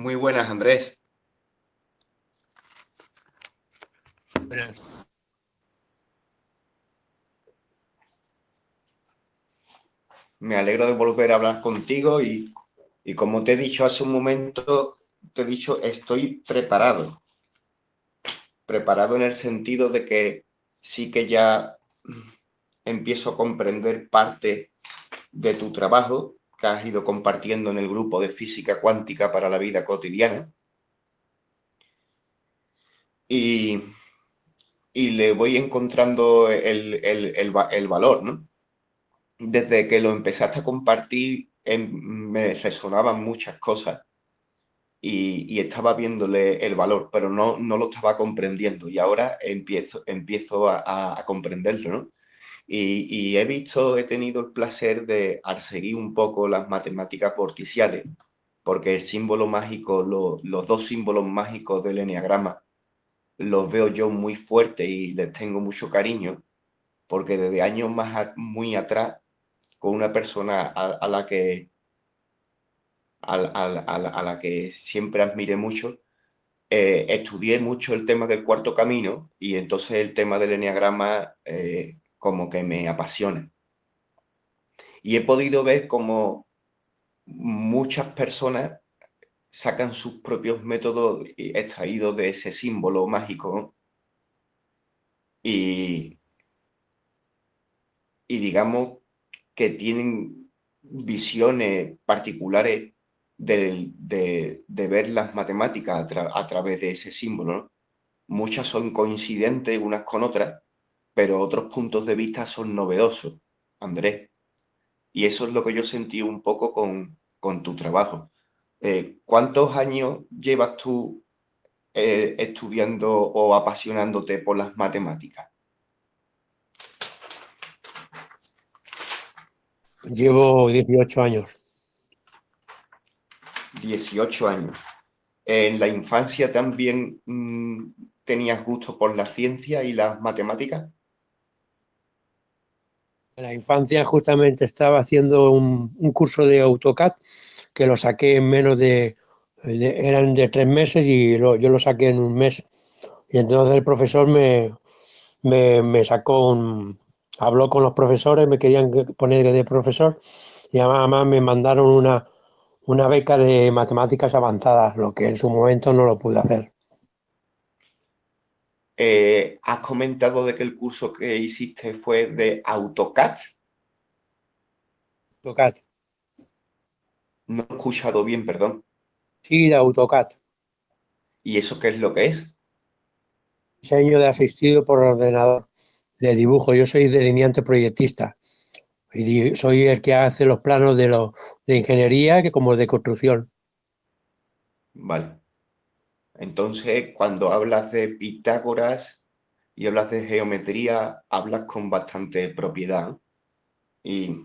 Muy buenas, Andrés. Buenas. Me alegro de volver a hablar contigo y como te he dicho hace un momento, te he dicho, estoy preparado. Preparado en el sentido de que sí que ya empiezo a comprender parte de tu trabajo que has ido compartiendo en el grupo de física cuántica para la vida cotidiana y, y le voy encontrando el valor, ¿no? Desde que lo empezaste a compartir, me resonaban muchas cosas y estaba viéndole el valor, pero no lo estaba comprendiendo y ahora empiezo a comprenderlo, ¿no? He tenido el placer de al seguir un poco las matemáticas vorticiales, porque el símbolo mágico, los dos símbolos mágicos del eneagrama, los veo yo muy fuertes y les tengo mucho cariño, porque desde años muy atrás, con una persona a la que siempre admiré mucho, estudié mucho el tema del cuarto camino y entonces el tema del eneagrama como que me apasiona. Y he podido ver cómo muchas personas sacan sus propios métodos extraídos de ese símbolo mágico, ¿no? y, y digamos que tienen visiones particulares de ver las matemáticas a través de ese símbolo, ¿no? Muchas son coincidentes unas con otras, pero otros puntos de vista son novedosos, Andrés. Y eso es lo que yo sentí un poco con tu trabajo. ¿Cuántos años llevas tú estudiando o apasionándote por las matemáticas? Llevo 18 años. 18 años. ¿En la infancia también tenías gusto por la ciencia y las matemáticas? En la infancia justamente estaba haciendo un curso de AutoCAD que lo saqué en menos eran de 3 meses y yo lo saqué en un mes. Y entonces el profesor me sacó habló con los profesores, me querían poner de profesor y además me mandaron una beca de matemáticas avanzadas, lo que en su momento no lo pude hacer. Has comentado de que el curso que hiciste fue de AutoCAD. AutoCAD, No he escuchado bien, perdón. sí, de AutoCAD. ¿Y eso qué es lo que es? Diseño de asistido por ordenador de dibujo. Yo soy delineante proyectista y soy el que hace los planos de ingeniería que como de construcción. Vale. Entonces, cuando hablas de Pitágoras y hablas de geometría, hablas con bastante propiedad. Y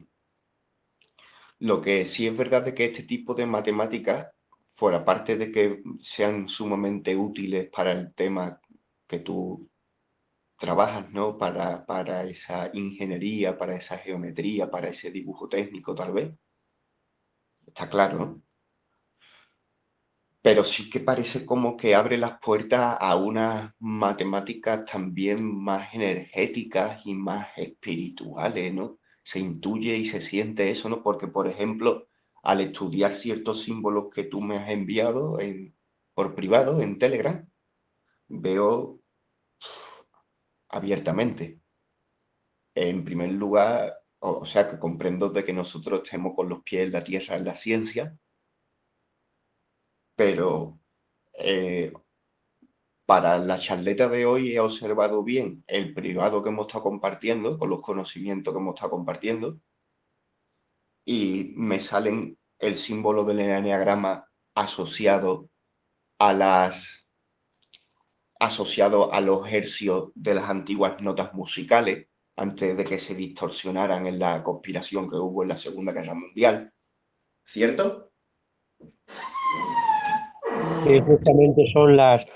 lo que sí es verdad es que este tipo de matemáticas, fuera parte de que sean sumamente útiles para el tema que tú trabajas, ¿no? Para esa ingeniería, para esa geometría, para ese dibujo técnico, tal vez. Está claro, ¿no? Pero sí que parece como que abre las puertas a unas matemáticas también más energéticas y más espirituales, ¿no? Se intuye y se siente eso, ¿no? Porque, por ejemplo, al estudiar ciertos símbolos que tú me has enviado por privado en Telegram, veo abiertamente. En primer lugar, o sea, que comprendo de que nosotros estemos con los pies en la tierra en la ciencia, pero eh, para la charleta de hoy he observado bien el privado que hemos estado compartiendo, con los conocimientos que hemos estado compartiendo, y me salen el símbolo del eneagrama asociado a asociado a los hercios de las antiguas notas musicales, antes de que se distorsionaran en la conspiración que hubo en la Segunda Guerra Mundial. ¿Cierto? Que justamente son las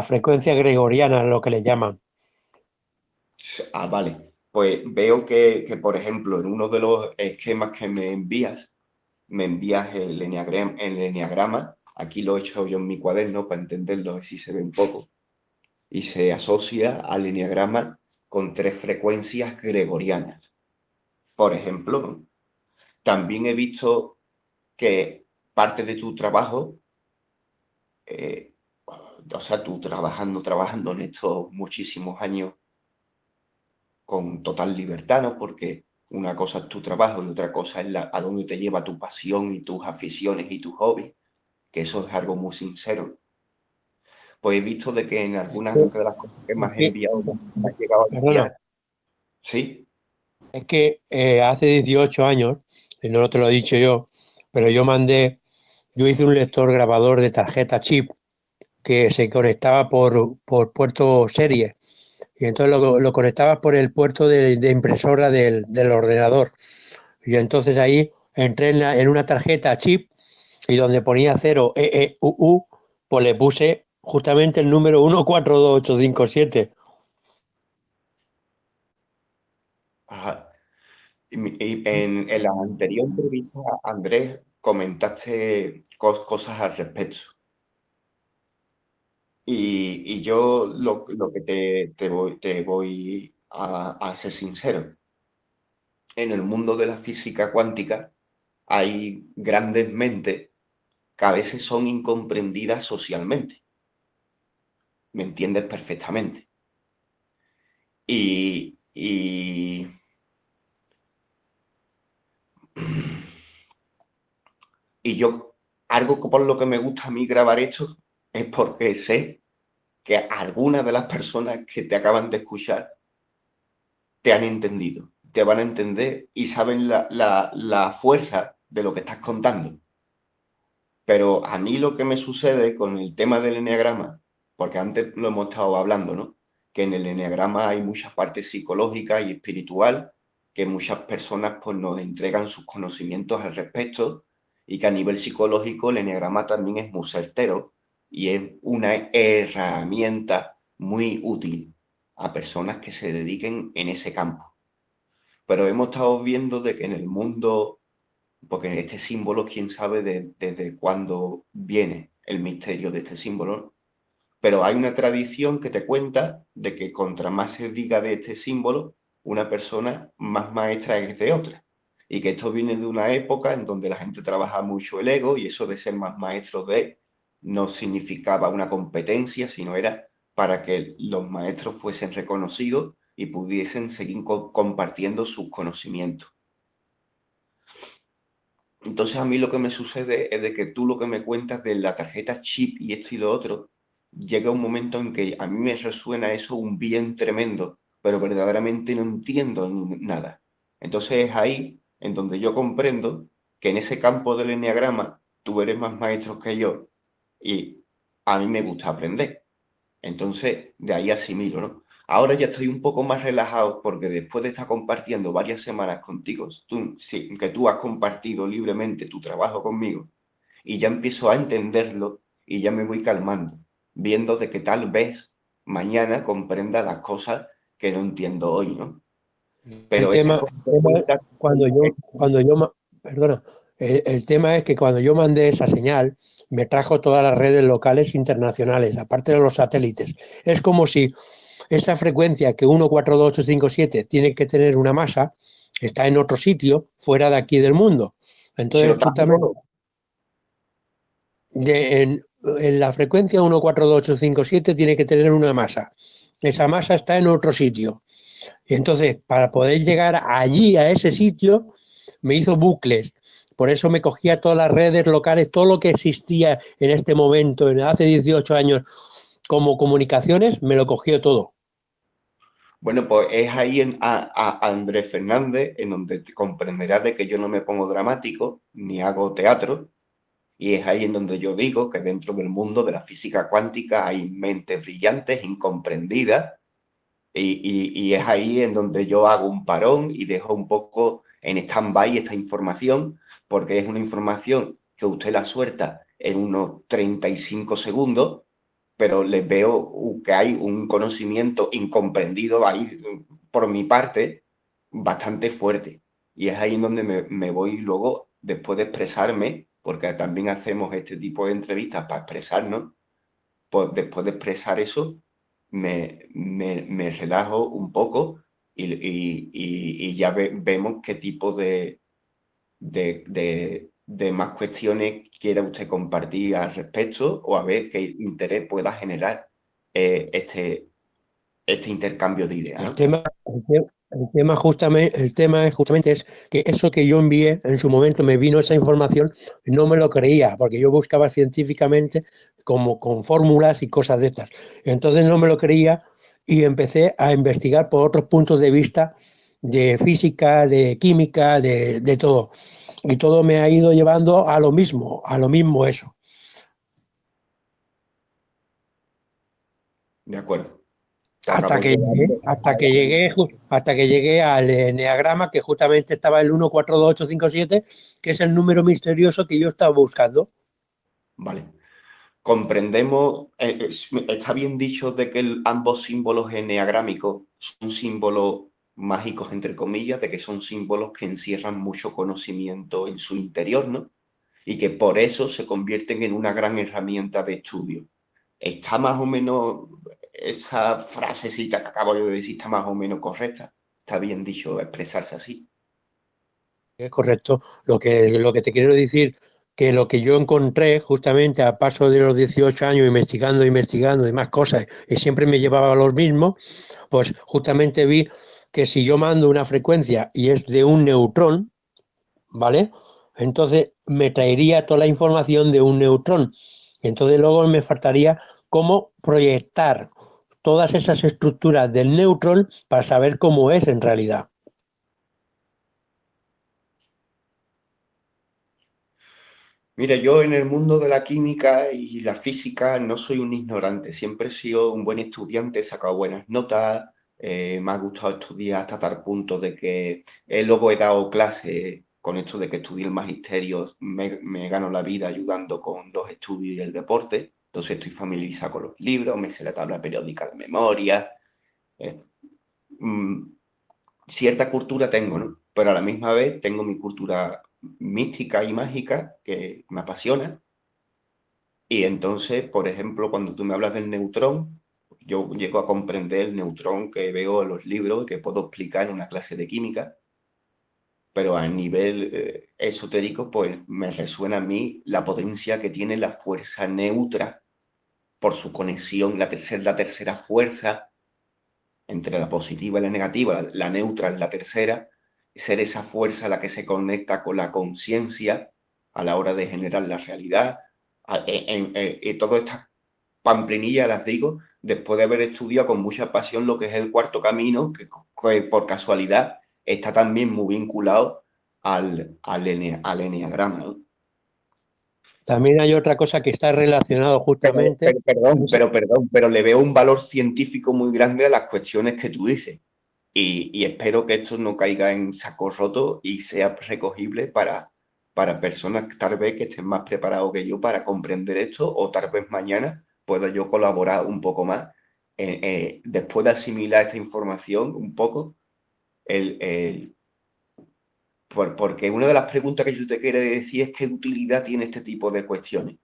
frecuencias gregorianas, lo que le llaman. Ah, vale. Pues veo por ejemplo, en uno de los esquemas que me envías el eneagrama aquí lo he hecho yo en mi cuaderno para entenderlo, a ver si se ve un poco, y se asocia al eneagrama con 3 frecuencias gregorianas. Por ejemplo, también he visto que parte de tu trabajo, eh, o sea, tú trabajando en estos muchísimos años con total libertad, ¿no? Porque una cosa es tu trabajo y otra cosa es a dónde te lleva tu pasión y tus aficiones y tus hobbies, que eso es algo muy sincero. Pues he visto de que en algunas de las cosas que me has enviado, me has llegado a Perdona, enviar, ¿sí? es que hace 18 años, y no te lo he dicho yo, pero yo hice un lector grabador de tarjeta chip que se conectaba por puerto serie. Y entonces lo conectabas por el puerto de impresora del ordenador. Y entonces ahí entré en una tarjeta chip y donde ponía 0 EEUU, pues le puse justamente el número 142857. Ajá. Y en la anterior entrevista, Andrés, comentaste cosas al respecto. Y yo lo que te voy a ser sincero. En el mundo de la física cuántica hay grandes mentes que a veces son incomprendidas socialmente. ¿Me entiendes perfectamente? Y y yo, algo por lo que me gusta a mí grabar esto es porque sé que algunas de las personas que te acaban de escuchar te han entendido, te van a entender y saben la fuerza de lo que estás contando. Pero a mí lo que me sucede con el tema del eneagrama, porque antes lo hemos estado hablando, ¿no? Que en el eneagrama hay mucha parte psicológica y espiritual, que muchas personas pues nos entregan sus conocimientos al respecto y que a nivel psicológico el eneagrama también es muy certero y es una herramienta muy útil a personas que se dediquen en ese campo. Pero hemos estado viendo de que en el mundo, porque este símbolo, quién sabe desde cuándo viene el misterio de este símbolo, ¿no? Pero hay una tradición que te cuenta de que contra más se diga de este símbolo, una persona más maestra es de otra. Y que esto viene de una época en donde la gente trabaja mucho el ego y eso de ser más maestro de no significaba una competencia, sino era para que los maestros fuesen reconocidos y pudiesen seguir compartiendo sus conocimientos. Entonces a mí lo que me sucede es de que tú lo que me cuentas de la tarjeta chip y esto y lo otro, llega un momento en que a mí me resuena eso un bien tremendo, pero verdaderamente no entiendo nada. Entonces es ahí en donde yo comprendo que en ese campo del enneagrama tú eres más maestro que yo y a mí me gusta aprender. Entonces, de ahí asimilo, ¿no? Ahora ya estoy un poco más relajado porque después de estar compartiendo varias semanas contigo, sí, que tú has compartido libremente tu trabajo conmigo, y ya empiezo a entenderlo y ya me voy calmando, viendo de que tal vez mañana comprenda las cosas que no entiendo hoy, ¿no? El Pero esa tema, consecuencia, cuando yo, perdona, el tema es que cuando yo mandé esa señal, me trajo todas las redes locales internacionales, aparte de los satélites. Es como si esa frecuencia que 142857 tiene que tener una masa, está en otro sitio, fuera de aquí del mundo. se lo Entonces, trajo justamente todo. de- en la frecuencia 142857 tiene que tener una masa. Esa masa está en otro sitio. Y entonces, para poder llegar allí, a ese sitio, me hizo bucles. Por eso me cogía todas las redes locales, todo lo que existía en este momento, hace 18 años, como comunicaciones, me lo cogió todo. Bueno, pues es ahí a Andrés Fernández en donde te comprenderás de que yo no me pongo dramático ni hago teatro. Y es ahí en donde yo digo que dentro del mundo de la física cuántica hay mentes brillantes, incomprendidas, y es ahí en donde yo hago un parón y dejo un poco en stand-by esta información, porque es una información que usted la suelta en unos 35 segundos, pero les veo que hay un conocimiento incomprendido ahí por mi parte bastante fuerte. Y es ahí en donde me voy luego, después de expresarme, porque también hacemos este tipo de entrevistas para expresarnos, pues después de expresar eso, me relajo un poco y ya vemos qué tipo de más cuestiones quiera usted compartir al respecto o a ver qué interés pueda generar este intercambio de ideas, El ¿no? tema, el tema es justamente es que eso que yo envié en su momento me vino esa información, no me lo creía, porque yo buscaba científicamente como con fórmulas y cosas de estas. Entonces no me lo creía y empecé a investigar por otros puntos de vista de física, de química, de todo. Y todo me ha ido llevando a lo mismo eso. De acuerdo. Te acabo Hasta que llegué al eneagrama, que justamente estaba el 142857, que es el número misterioso que yo estaba buscando. Vale. Comprendemos, está bien dicho de que ambos símbolos eneagrámicos son símbolos mágicos, entre comillas, de que son símbolos que encierran mucho conocimiento en su interior, ¿no? Y que por eso se convierten en una gran herramienta de estudio. Está más o menos, esa frasecita que acabo de decir está más o menos correcta. Está bien dicho expresarse así. Es correcto. Lo que te quiero decir, que lo que yo encontré justamente a paso de los 18 años investigando, investigando y más cosas, y siempre me llevaba a los mismos, pues justamente vi que si yo mando una frecuencia y es de un neutrón, ¿vale? Entonces me traería toda la información de un neutrón. Entonces luego me faltaría cómo proyectar todas esas estructuras del neutrón para saber cómo es en realidad. Mira, yo en el mundo de la química y la física no soy un ignorante, siempre he sido un buen estudiante, he sacado buenas notas, me ha gustado estudiar hasta tal punto de que luego he dado clases con esto de que estudié el magisterio, me gano la vida ayudando con los estudios y el deporte, entonces estoy familiarizado con los libros, me sé la tabla periódica de memoria, eh, mm, cierta cultura tengo, ¿no? Pero a la misma vez tengo mi cultura mística y mágica que me apasiona. Y entonces, por ejemplo, cuando tú me hablas del neutrón, yo llego a comprender el neutrón que veo en los libros y que puedo explicar en una clase de química, pero a nivel esotérico, pues me resuena a mí la potencia que tiene la fuerza neutra por su conexión, la tercera fuerza entre la positiva y la negativa, la neutra es la tercera, ser esa fuerza la que se conecta con la conciencia a la hora de generar la realidad. Todas estas pamplinillas las digo después de haber estudiado con mucha pasión lo que es el cuarto camino, que por casualidad está también muy vinculado al eneagrama, ¿no? También hay otra cosa que está relacionado justamente. Pero le veo un valor científico muy grande a las cuestiones que tú dices. Y espero que esto no caiga en saco roto y sea recogible para personas tal vez que estén más preparados que yo para comprender esto o tal vez mañana pueda yo colaborar un poco más. Después de asimilar esta información un poco, el, el- porque una de las preguntas que yo te quiero decir es qué utilidad tiene este tipo de cuestiones.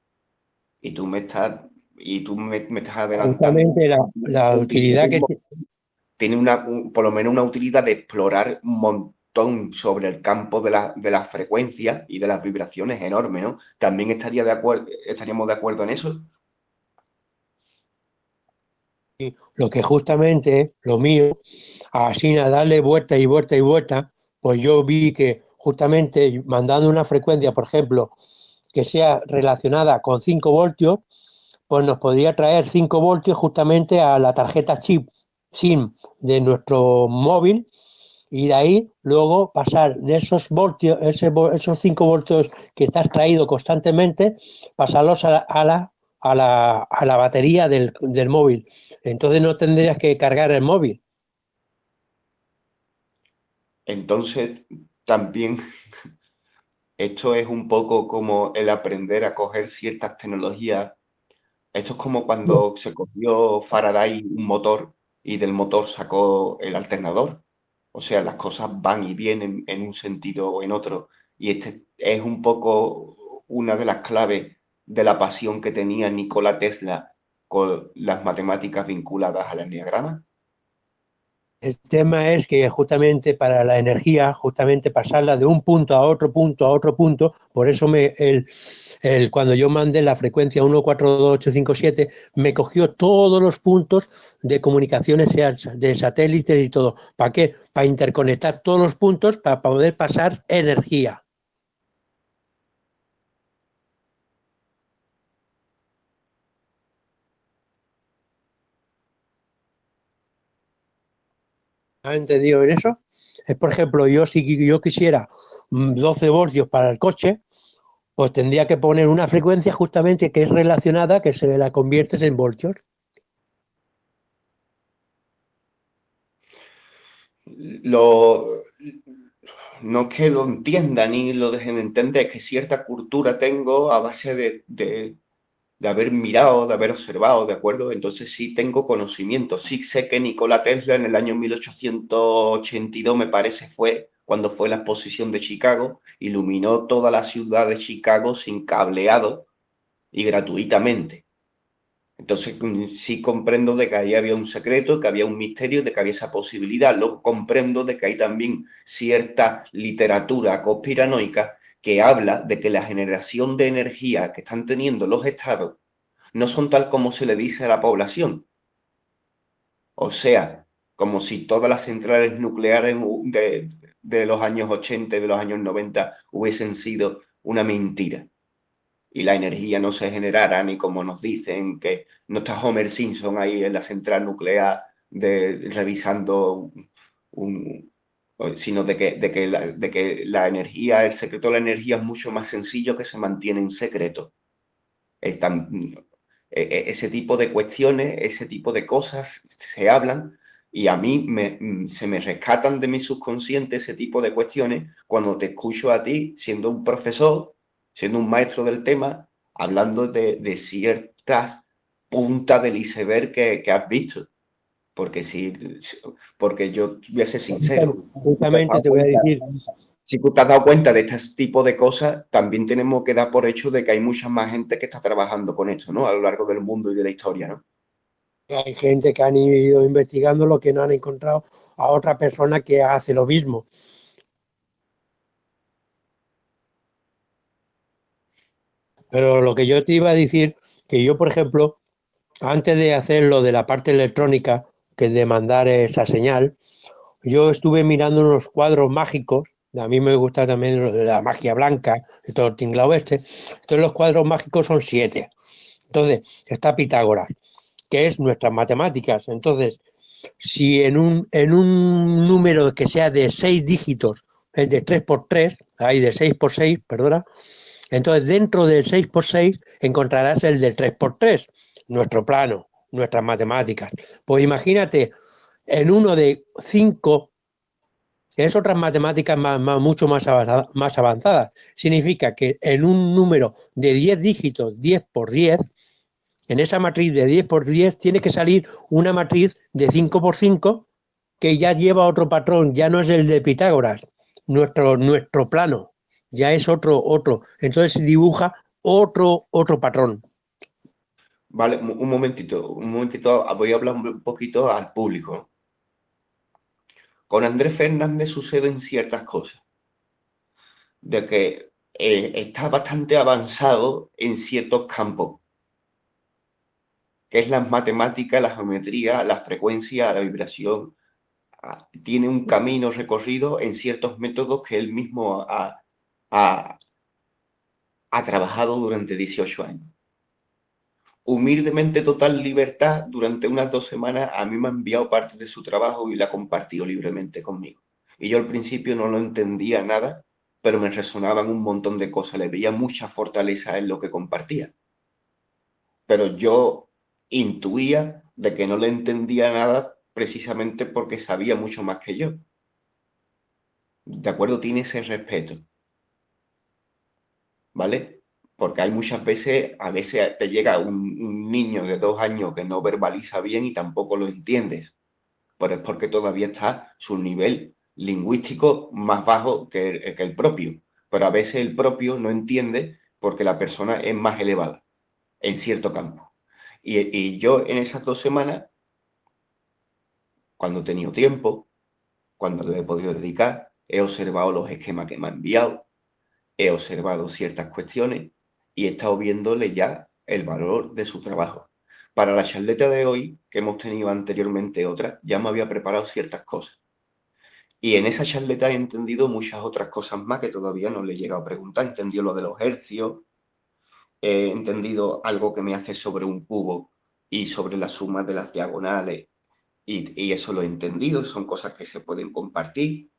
Y tú me estás, me estás adelantando. Justamente la utilidad que Tiene por lo menos una utilidad de explorar un montón sobre el campo de las frecuencias y de las vibraciones enorme, ¿no? También estaríamos de acuerdo en eso. lo que justamente lo mío, así a darle vuelta y vuelta y vuelta, pues yo vi que justamente mandando una frecuencia, por ejemplo, que sea relacionada con 5 voltios, pues nos podría traer 5 voltios justamente a la tarjeta chip SIM de nuestro móvil y de ahí luego pasar de esos voltios, esos 5 voltios que está extraído constantemente, pasarlos a la batería del móvil. Entonces no tendrías que cargar el móvil. Entonces, también esto es un poco como el aprender a coger ciertas tecnologías. Esto es como cuando se cogió Faraday un motor y del motor sacó el alternador. O sea, las cosas van y vienen en un sentido o en otro. Y este es un poco una de las claves de la pasión que tenía Nikola Tesla con las matemáticas vinculadas al enneagrama? El tema es que justamente para la energía, justamente pasarla de un punto a otro punto a otro punto, por eso cuando yo mandé la frecuencia 142857, me cogió todos los puntos de comunicaciones de satélites y todo. ¿Para qué? Para interconectar todos los puntos para poder pasar energía. ¿Has entendido en eso? Es, por ejemplo, si yo quisiera 12 voltios para el coche, pues tendría que poner una frecuencia justamente que es relacionada, que se la conviertes en voltios. Lo, no es que lo entienda ni lo dejen de entender, es que cierta cultura tengo a base de haber mirado, de haber observado, ¿de acuerdo? Entonces sí tengo conocimiento. Sí sé que Nikola Tesla en el año 1882, me parece, fue cuando fue la exposición de Chicago, iluminó toda la ciudad de Chicago sin cableado y gratuitamente. Entonces sí comprendo de que ahí había un secreto, que había un misterio, de que había esa posibilidad. Luego comprendo de que hay también cierta literatura conspiranoica que habla de que la generación de energía que están teniendo los estados no son tal como se le dice a la población. O sea, como si todas las centrales nucleares de los años 80 y de los años 90 hubiesen sido una mentira y la energía no se generara, ni como nos dicen que no está Homer Simpson ahí en la central nuclear revisando sino de que la energía, el secreto de la energía es mucho más sencillo que se mantiene en secreto. Están, ese tipo de cuestiones, ese tipo de cosas se hablan y a mí se me rescatan de mi subconsciente ese tipo de cuestiones cuando te escucho a ti siendo un profesor, siendo un maestro del tema, hablando de ciertas puntas del iceberg que has visto. Porque si, porque yo voy a ser sincero, si te has Justamente dado te voy a cuenta, decir, si tú te has dado cuenta de este tipo de cosas, también tenemos que dar por hecho de que hay mucha más gente que está trabajando con esto, ¿no? A lo largo del mundo y de la historia, ¿no? hay gente que han ido investigando lo que no han encontrado a otra persona que hace lo mismo. Pero lo que yo te iba a decir, que yo, por ejemplo, antes de hacer lo de la parte electrónica, que es de mandar esa señal, yo estuve mirando unos cuadros mágicos. A mí me gusta también lo de la magia blanca, de todo el tinglado este. Entonces los cuadros mágicos son 7. Entonces está Pitágoras, que es nuestras matemáticas. Entonces, si en un número que sea de 6 dígitos, es de 3 por 3, hay de 6 por 6, perdona, entonces dentro del 6 por 6 encontrarás el del 3 por 3, nuestro plano, nuestras matemáticas. Pues imagínate, en uno de 5 es otras matemáticas mucho más avanzadas. Significa que en un número de 10 dígitos, 10 por 10, en esa matriz de 10 por 10 tiene que salir una matriz de 5 por 5 que ya lleva otro patrón, ya no es el de Pitágoras, nuestro plano, ya es otro. Entonces se dibuja otro patrón. Vale, un momentito, voy a hablar un poquito al público. Con Andrés Fernández suceden ciertas cosas, de que está bastante avanzado en ciertos campos, que es las matemáticas, la geometría, la frecuencia, la vibración. Tiene un camino recorrido en ciertos métodos que él mismo ha, ha trabajado durante 18 años. Humildemente, total libertad, durante unas 2 semanas a mí me ha enviado parte de su trabajo y la ha compartido libremente conmigo. Y yo al principio no lo entendía nada, pero me resonaban un montón de cosas, le veía mucha fortaleza en lo que compartía. Pero yo intuía de que no le entendía nada precisamente porque sabía mucho más que yo. ¿De acuerdo? Tiene ese respeto. ¿Vale? Porque hay muchas veces, a veces te llega un niño de 2 años que no verbaliza bien y tampoco lo entiendes, pero es porque todavía está su nivel lingüístico más bajo que el propio. Pero a veces el propio no entiende porque la persona es más elevada en cierto campo. Y yo en esas 2 semanas, cuando he tenido tiempo, cuando le he podido dedicar, he observado los esquemas que me ha enviado, he observado ciertas cuestiones y he estado viéndole ya el valor de su trabajo. Para la charleta de hoy, que hemos tenido anteriormente otra, ya me había preparado ciertas cosas. Y en esa charleta he entendido muchas otras cosas más que todavía no le he llegado a preguntar. He entendido lo de los hercios, he entendido algo que me hace sobre un cubo y sobre la suma de las diagonales, y eso lo he entendido, son cosas que se pueden compartir.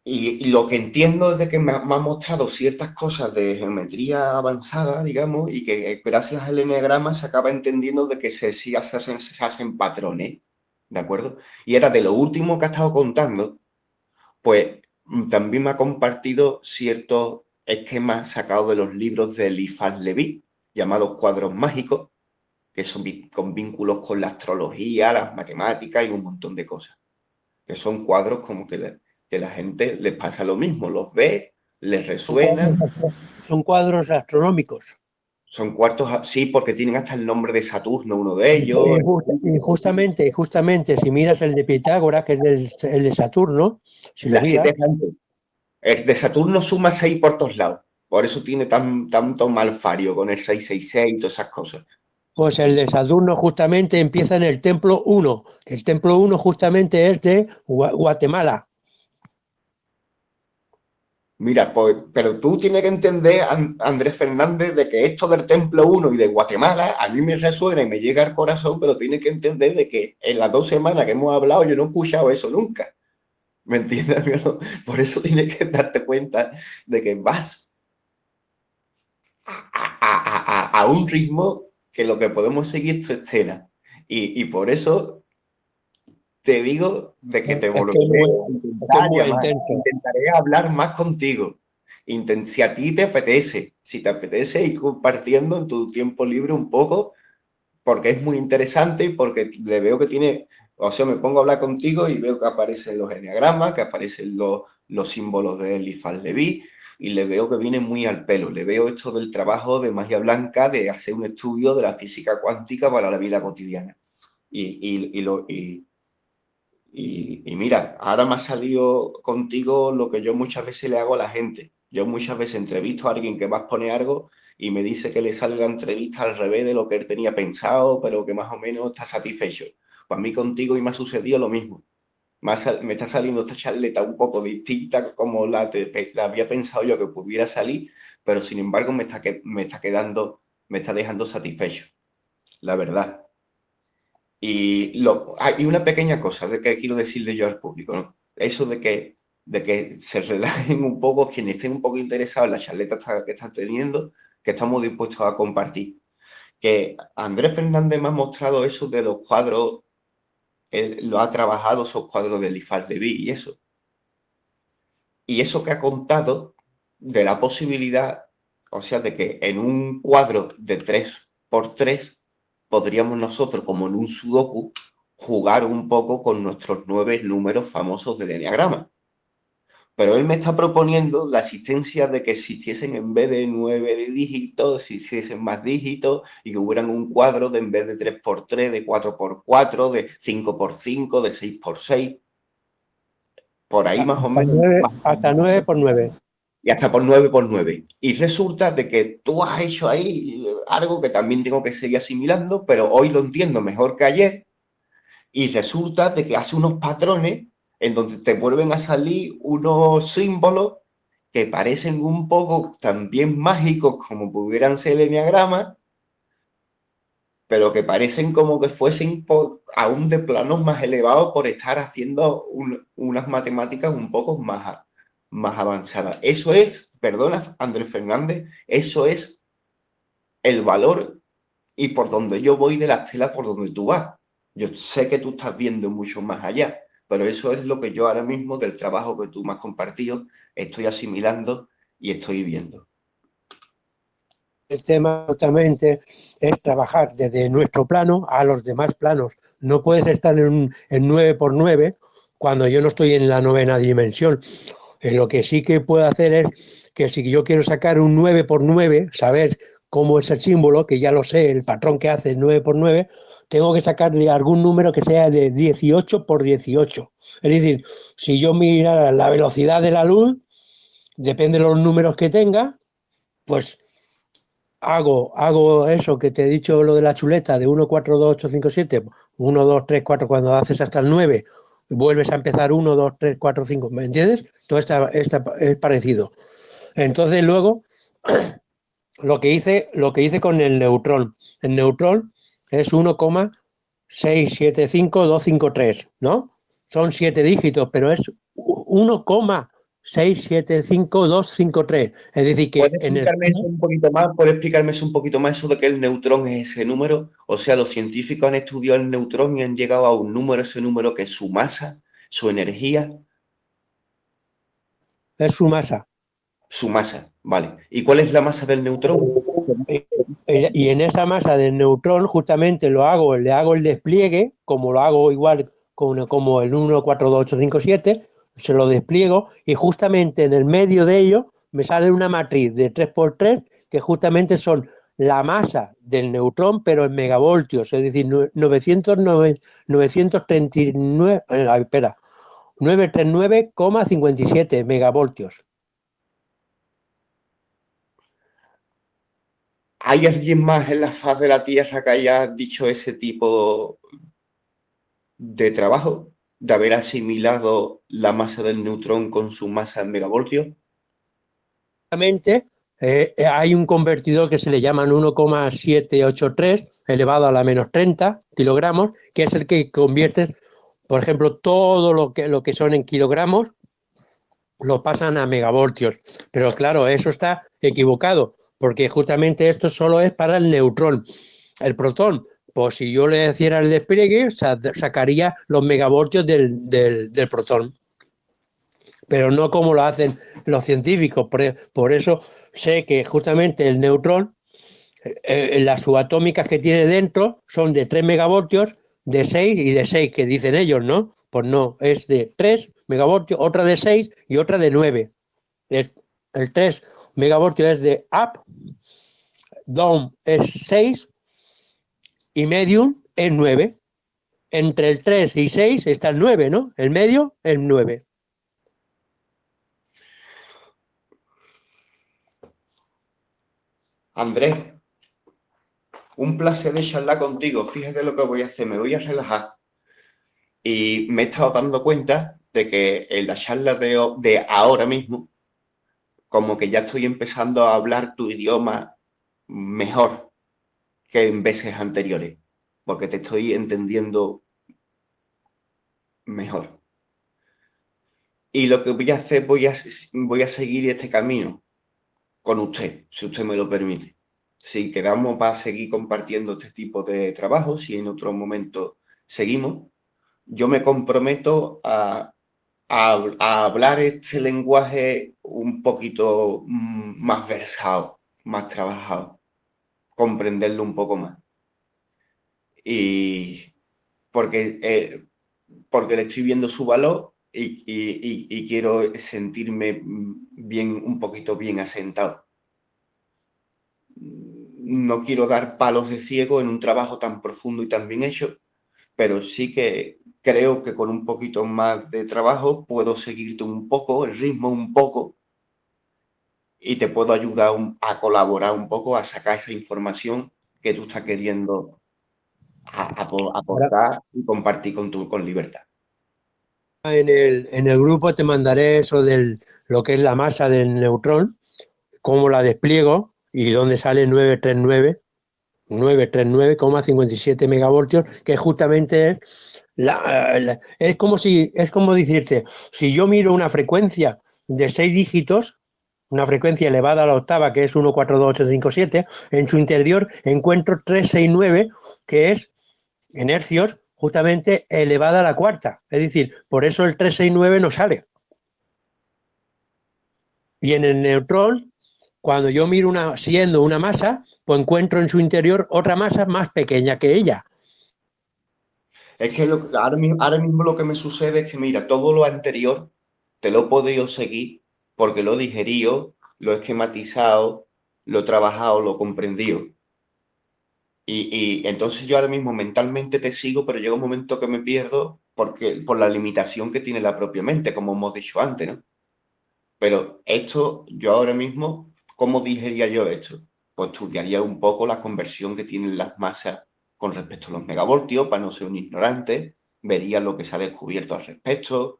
Y lo que entiendo es de que me ha mostrado ciertas cosas de geometría avanzada, digamos, y que gracias al eneagrama se acaba entendiendo de que sí se hacen patrones, ¿de acuerdo? Y era de lo último que ha estado contando, pues también me ha compartido ciertos esquemas sacados de los libros de Eliphas Leví, llamados cuadros mágicos, que son con vínculos con la astrología, las matemáticas y un montón de cosas. Que son cuadros como que la gente les pasa lo mismo, los ve, les Son cuadros, resuenan, son cuadros astronómicos. son cuartos, sí, porque tienen hasta el nombre de Saturno, uno de ellos. Y justamente, si miras el de Pitágoras, que es el de Saturno, si lo Las siete miras, grandes. El de Saturno suma 6 por todos lados. Por eso tiene tanto malfario con el 666 y todas esas cosas. pues el de Saturno justamente empieza en el templo 1. El templo 1 justamente es de Guatemala. Mira, pues, pero tú tienes que entender, Andrés Fernández, de que esto del Templo 1 y de Guatemala a mí me resuena y me llega al corazón, pero tienes que entender de que en las 2 semanas que hemos hablado yo no he escuchado eso nunca. ¿Me entiendes? Por eso tienes que darte cuenta de que vas a un ritmo que lo que podemos seguir es tu escena. Y por eso te digo de que te volveré a Es que es intentar muy llamar, intenso. intentaré hablar más contigo. Si a ti te apetece, si te apetece ir compartiendo en tu tiempo libre un poco, porque es muy interesante y porque le veo que tiene, o sea, me pongo a hablar contigo y veo que aparecen los enneagramas, que aparecen los símbolos de Eliphas Leví, y le veo que viene muy al pelo. Le veo esto del trabajo de magia blanca, de hacer un estudio de la física cuántica para la vida cotidiana. Y mira, ahora me ha salido contigo lo que yo muchas veces le hago a la gente. Yo muchas veces entrevisto a alguien que va a exponer algo y me dice que le sale la entrevista al revés de lo que él tenía pensado, pero que más o menos está satisfecho. Pues a mí contigo y me ha sucedido lo mismo. Me está saliendo esta charleta un poco distinta como la había pensado yo que pudiera salir, pero sin embargo me está dejando satisfecho, la verdad. Hay una pequeña cosa de que quiero decirle yo al público, ¿no? Eso de que se relajen un poco, quienes estén un poco interesados en la charleta que están teniendo, que estamos dispuestos a compartir. Que Andrés Fernández me ha mostrado eso de los cuadros, él lo ha trabajado, esos cuadros de Eliphas Leví y eso. Y eso que ha contado de la posibilidad, o sea, de que en un cuadro de 3 por 3 podríamos nosotros, como en un sudoku, jugar un poco con nuestros 9 números famosos del eneagrama. Pero él me está proponiendo la existencia de que existiesen en vez de 9 dígitos, existiesen más dígitos y que hubieran un cuadro de en vez de 3 por 3, de 4 por 4, de 5 por 5, de 6 por 6, por ahí más o menos. Hasta 9 por 9. Y hasta por 9 por 9. Y resulta de que tú has hecho ahí algo que también tengo que seguir asimilando, pero hoy lo entiendo mejor que ayer. Y resulta de que hace unos patrones en donde te vuelven a salir unos símbolos que parecen un poco también mágicos como pudieran ser el enneagrama, pero que parecen como que fuesen aún de planos más elevados por estar haciendo unas matemáticas un poco más avanzadas. Eso es, perdona, Andrés Fernández, eso es el valor y por donde yo voy de la estela por donde tú vas. Yo sé que tú estás viendo mucho más allá, pero eso es lo que yo ahora mismo del trabajo que tú me has compartido estoy asimilando y estoy viendo. El tema justamente es trabajar desde nuestro plano a los demás planos. No puedes estar en 9 por 9 cuando yo no estoy en la novena dimensión. Lo que sí que puedo hacer es que si yo quiero sacar un 9 por 9, saber cómo es el símbolo, que ya lo sé, el patrón que hace 9 por 9, tengo que sacarle algún número que sea de 18 por 18. Es decir, si yo mirara la velocidad de la luz, depende de los números que tenga, pues hago eso que te he dicho, lo de la chuleta de 1, 4, 2, 8, 5, 7, 1, 2, 3, 4, cuando haces hasta el 9, vuelves a empezar 1, 2, 3, 4, 5, ¿me entiendes? Todo esta es parecido. Entonces luego lo que hice con el neutrón es 1,675253, ¿no? Son 7 dígitos, pero es 1,675253. Es decir, que ¿Puedes en el explicarme eso un poquito más? ¿Puedes explicarme eso un poquito más, eso de que el neutrón es ese número? O sea, los científicos han estudiado el neutrón y han llegado a un número, ese número que es su masa, su energía, es su masa. su masa, ¿vale? ¿Y cuál es la masa del neutrón? Y en esa masa del neutrón justamente le hago el despliegue, como lo hago igual como el 1, 4, 2, 8, 5, 7, se lo despliego y justamente en el medio de ello me sale una matriz de 3 por 3 que justamente son la masa del neutrón, pero en megavoltios, es decir, 939, espera, 939,57 megavoltios. ¿Hay alguien más en la faz de la Tierra que haya dicho ese tipo de trabajo, de haber asimilado la masa del neutrón con su masa en megavoltios? Hay un convertidor que se le llama 1,783 elevado a la menos 30 kilogramos, que es el que convierte, por ejemplo, todo lo que son en kilogramos, lo pasan a megavoltios. Pero claro, eso está equivocado, porque justamente esto solo es para el neutrón. El protón, pues si yo le hiciera el despliegue, sacaría los megavoltios del protón, pero no como lo hacen los científicos. Por eso sé que justamente el neutrón, las subatómicas que tiene dentro son de 3 megavoltios, de 6 y de 6 que dicen ellos, ¿no? Pues no, es de 3 megavoltios, otra de 6 y otra de 9. El 3 megavoltios es de up, down es 6 y medium es 9. Entre el 3 y 6 está el 9, ¿no? El medio, el 9. Andrés, un placer de charlar contigo. Fíjate lo que voy a hacer, me voy a relajar. Y me he estado dando cuenta de que en la charla de ahora mismo, como que ya estoy empezando a hablar tu idioma mejor que en veces anteriores, porque te estoy entendiendo mejor. Y lo que voy a hacer, voy a seguir este camino con usted, si usted me lo permite. Si quedamos para seguir compartiendo este tipo de trabajo, si en otro momento seguimos, yo me comprometo a hablar este lenguaje un poquito más versado, más trabajado, comprenderlo un poco más. Y porque le estoy viendo su valor y quiero sentirme bien, un poquito bien asentado. No quiero dar palos de ciego en un trabajo tan profundo y tan bien hecho, pero sí que creo que con un poquito más de trabajo puedo seguirte un poco, el ritmo un poco, y te puedo ayudar a colaborar un poco, a sacar esa información que tú estás queriendo Ahora, aportar y compartir con libertad. en el grupo te mandaré eso de lo que es la masa del neutrón, cómo la despliego y dónde sale 939,57 megavoltios, que justamente es como decirte, si yo miro una frecuencia de 6 dígitos, una frecuencia elevada a la octava, que es 1, 4, 2, 8, 5, 7, en su interior encuentro 369, que es en hercios, justamente elevada a la cuarta. Es decir, por eso el 369 no sale. Y en el neutrón, cuando yo miro siendo una masa, pues encuentro en su interior otra masa más pequeña que ella. Es que ahora mismo lo que me sucede es que, mira, todo lo anterior te lo he podido seguir porque lo he digerido, lo he esquematizado, lo he trabajado, lo he comprendido. Y entonces yo ahora mismo mentalmente te sigo, pero llega un momento que me pierdo por la limitación que tiene la propia mente, como hemos dicho antes, ¿no? Pero esto, yo ahora mismo, ¿cómo digería yo esto? Pues estudiaría un poco la conversión que tienen las masas con respecto a los megavoltios, para no ser un ignorante, vería lo que se ha descubierto al respecto,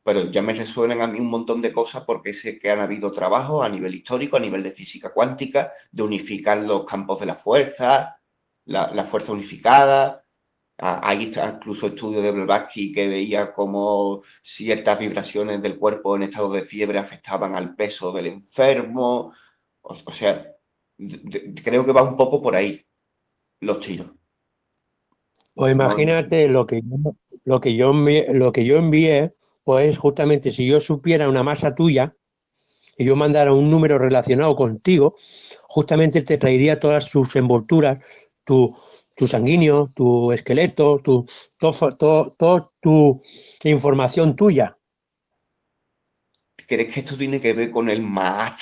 pero ya me resuenan a mí un montón de cosas porque sé que han habido trabajos a nivel histórico, a nivel de física cuántica, de unificar los campos de la fuerza, la fuerza unificada. Hay incluso estudios de Blavatsky que veía cómo ciertas vibraciones del cuerpo en estado de fiebre afectaban al peso del enfermo. O sea, creo que va un poco por ahí los tiros. Pues No, imagínate lo que yo envié, pues justamente si yo supiera una masa tuya y yo mandara un número relacionado contigo, justamente te traería todas tus envolturas, tu, tu sanguíneo, tu esqueleto, todo tu información tuya. ¿crees que esto tiene que ver con el Maat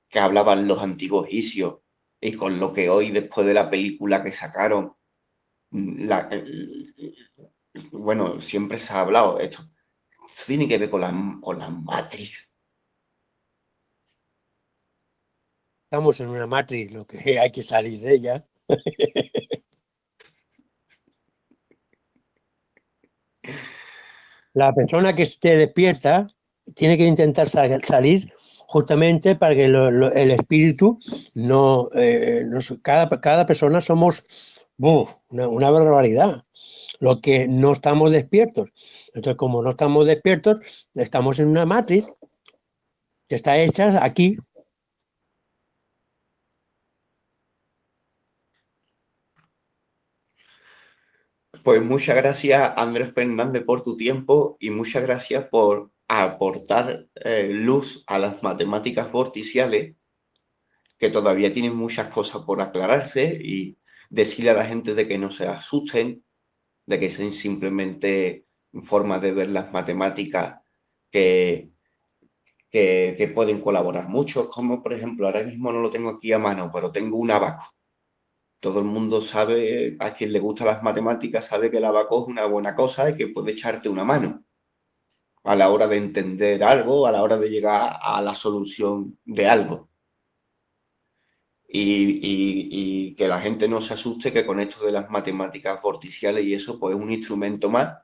que hablaban los antiguos egipcios y con lo que hoy, después de la película que sacaron, bueno, siempre se ha hablado esto? Esto tiene que ver con la Matrix. Estamos en una matriz, lo que hay que salir de ella. La persona que esté despierta tiene que intentar salir justamente para que el espíritu no, cada persona somos una barbaridad, lo que no estamos despiertos. Entonces, como no estamos despiertos, estamos en una matriz que está hecha aquí. Pues muchas gracias, Andrés Fernández, por tu tiempo y muchas gracias por aportar luz a las matemáticas vorticiales, que todavía tienen muchas cosas por aclararse, y decirle a la gente de que no se asusten, de que son simplemente formas de ver las matemáticas que, que pueden colaborar mucho, como por ejemplo, ahora mismo no lo tengo aquí a mano, pero tengo un abaco. Todo el mundo sabe, a quien le gustan las matemáticas, sabe que el abaco es una buena cosa y que puede echarte una mano a la hora de entender algo, a la hora de llegar a la solución de algo. Y que la gente no se asuste que con esto de las matemáticas vorticiales y eso, pues es un instrumento más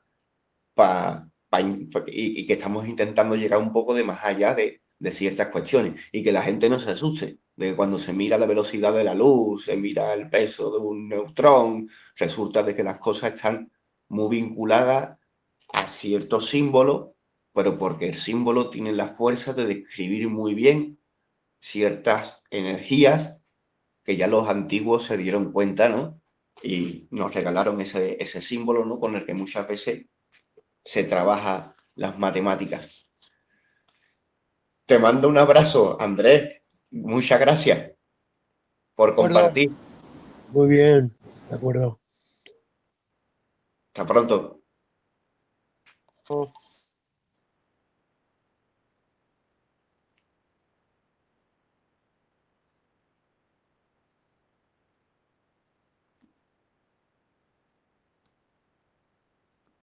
y que estamos intentando llegar un poco de más allá de ciertas cuestiones y que la gente no se asuste de que cuando se mira la velocidad de la luz, se mira el peso de un neutrón, resulta de que las cosas están muy vinculadas a ciertos símbolos, pero porque el símbolo tiene la fuerza de describir muy bien ciertas energías que ya los antiguos se dieron cuenta, ¿no? Y nos regalaron ese símbolo, ¿no? Con el que muchas veces se trabaja las matemáticas. Te mando un abrazo, Andrés. Muchas gracias por ¿De acuerdo? compartir. Muy bien, de acuerdo. Hasta pronto.